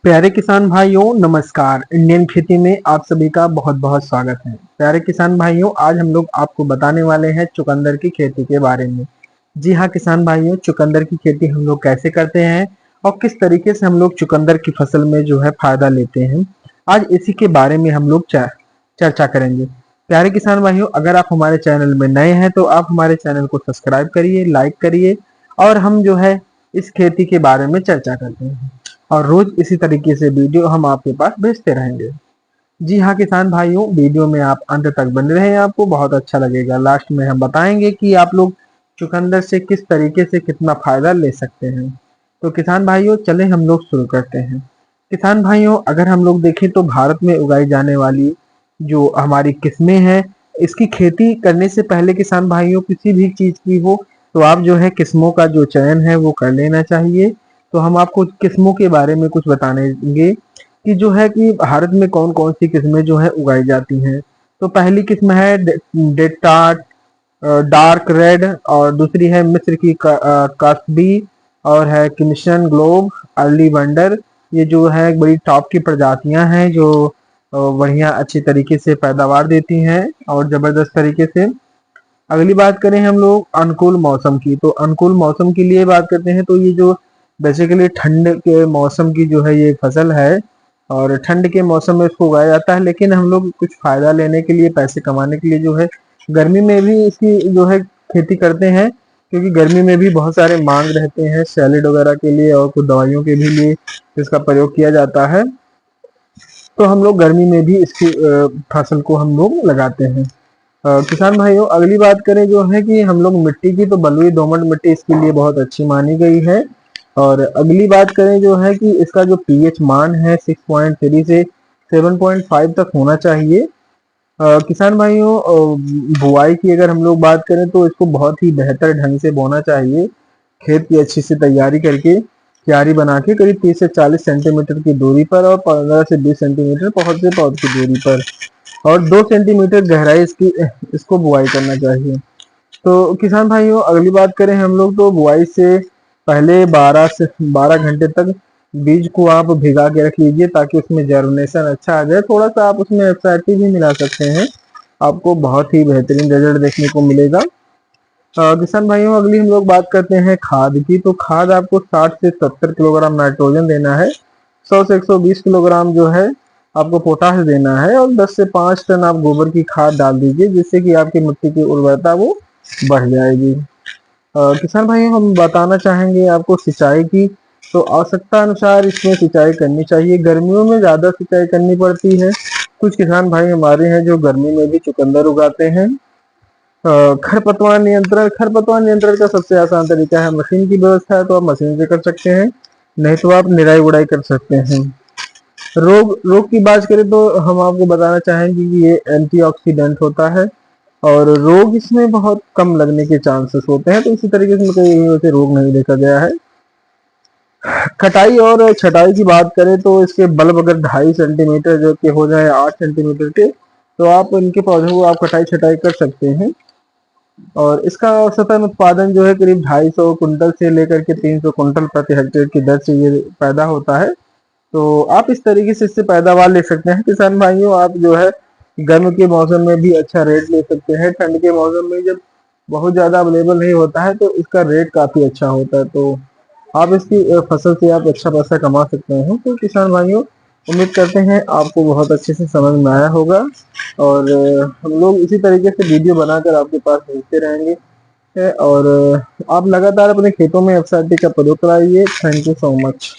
प्यारे किसान भाइयों नमस्कार। इंडियन खेती में आप सभी का बहुत बहुत स्वागत है। प्यारे किसान भाइयों, आज हम लोग आपको बताने वाले हैं चुकंदर की खेती के बारे में। जी हाँ किसान भाइयों, चुकंदर की खेती हम लोग कैसे करते हैं और किस तरीके से हम लोग चुकंदर की फसल में जो है फायदा लेते हैं, आज इसी के बारे में हम लोग चर्चा करेंगे। प्यारे किसान भाइयों, अगर आप हमारे चैनल में नए हैं तो आप हमारे चैनल को सब्सक्राइब करिए, लाइक करिए और हम जो है इस खेती के बारे में चर्चा करते हैं और रोज इसी तरीके से वीडियो हम आपके पास भेजते रहेंगे। जी हाँ किसान भाइयों, वीडियो में आप अंत तक बने रहें, आपको बहुत अच्छा लगेगा। लास्ट में हम बताएंगे कि आप लोग चुकंदर से किस तरीके से कितना फायदा ले सकते हैं। तो किसान भाइयों चले हम लोग शुरू करते हैं। किसान भाइयों, अगर हम लोग देखें तो भारत में उगाई जाने वाली जो हमारी किस्में हैं, इसकी खेती करने से पहले किसान भाइयों किसी भी चीज की हो तो आप जो है किस्मों का जो चयन है वो कर लेना चाहिए। तो हम आपको किस्मों के बारे में कुछ बताएंगे कि जो है कि भारत में कौन कौन सी किस्में जो है उगाई जाती हैं। तो पहली किस्म है डेटार्ट डार्क रेड, और दूसरी है मिस्र की कास्बी, और है किमिशन ग्लोब, अर्ली वंडर। ये जो है बड़ी टॉप की प्रजातियां हैं जो बढ़िया अच्छी तरीके से पैदावार देती हैं और जबरदस्त तरीके से। अगली बात करें हम लोग अनुकूल मौसम की, तो अनुकूल मौसम के लिए बात करते हैं तो ये जो बेसिकली ठंड के मौसम की जो है ये फसल है और ठंड के मौसम में इसको उगाया जाता है, लेकिन हम लोग कुछ फायदा लेने के लिए, पैसे कमाने के लिए जो है गर्मी में भी इसकी जो है खेती करते हैं, क्योंकि गर्मी में भी बहुत सारे मांग रहते हैं सैलेड वगैरह के लिए और कुछ दवाइयों के भी लिए इसका प्रयोग किया जाता है। तो हम लोग गर्मी में भी इसकी फसल को हम लोग लगाते हैं। किसान भाइयों, अगली बात करें जो है कि हम लोग मिट्टी की, तो बलुई दोमट मिट्टी इसके लिए बहुत अच्छी मानी गई है। और अगली बात करें जो है कि इसका जो पीएच मान है 6.3 से 7.5 तक होना चाहिए। किसान भाइयों, बुआई की अगर हम लोग बात करें तो इसको बहुत ही बेहतर ढंग से बोना चाहिए। खेत की अच्छी से तैयारी करके क्यारी बना के करीब 30 से 40 सेंटीमीटर की दूरी पर और 15 से 20 सेंटीमीटर पौध से पौध की दूरी पर और 2 सेंटीमीटर गहराई इसको बुआई करना चाहिए। तो किसान भाइयों, अगली बात करें हम लोग तो बुआई से पहले 12 घंटे तक बीज को आप भिगा के रख लीजिए ताकि उसमें जर्मिनेशन अच्छा आ जाए। थोड़ा सा आप उसमें एफएसआरटी भी मिला सकते हैं, आपको बहुत ही बेहतरीन रिजल्ट देखने को मिलेगा। किसान भाइयों, अगली हम लोग बात करते हैं खाद की, तो खाद आपको 60 से 70 किलोग्राम नाइट्रोजन देना है, 100 से 120 किलोग्राम जो है आपको पोटाश देना है और 10 से 5 टन आप गोबर की खाद डाल दीजिए, जिससे कि आपकी मिट्टी की उर्वरता वो बढ़ जाएगी। किसान भाइयों, हम बताना चाहेंगे आपको सिंचाई की, तो आवश्यकता अनुसार इसमें सिंचाई करनी चाहिए। गर्मियों में ज्यादा सिंचाई करनी पड़ती है। कुछ किसान भाई हमारे हैं जो गर्मी में भी चुकंदर उगाते हैं। खरपतवार नियंत्रण का सबसे आसान तरीका है, मशीन की व्यवस्था है तो आप मशीन से कर सकते हैं, नहीं तो आप निराई गुड़ाई कर सकते हैं। रोग रोग की बात करें तो हम आपको बताना चाहेंगे कि ये एंटीऑक्सीडेंट होता है और रोग इसमें बहुत कम लगने के चांसेस होते हैं, तो इसी तरीके से कोई वैसे रोग नहीं देखा गया है। कटाई और छटाई की बात करें तो इसके बल्ब अगर 2.5 सेंटीमीटर जो के हो जाए 8 सेंटीमीटर के, तो आप इनके पौधों को आप कटाई छटाई कर सकते हैं। और इसका औसतन उत्पादन जो है करीब 250 कुंटल से लेकर के 300 कुंटल प्रति हेक्टेयर की दर से ये पैदा होता है। तो आप इस तरीके से इससे पैदावार ले सकते हैं। किसान भाइयों, आप जो है गर्म के मौसम में भी अच्छा रेट ले सकते हैं। ठंड के मौसम में जब बहुत ज़्यादा अवेलेबल नहीं होता है तो इसका रेट काफ़ी अच्छा होता है, तो आप इसकी फसल से आप अच्छा पैसा कमा सकते हैं। तो किसान भाइयों, उम्मीद करते हैं आपको बहुत अच्छे से समझ में आया होगा और हम लोग इसी तरीके से वीडियो बनाकर आपके पास भेजते रहेंगे। और आप लगातार अपने खेतों में एफएसआरटी का प्रयोग कराइए। Thank you so much.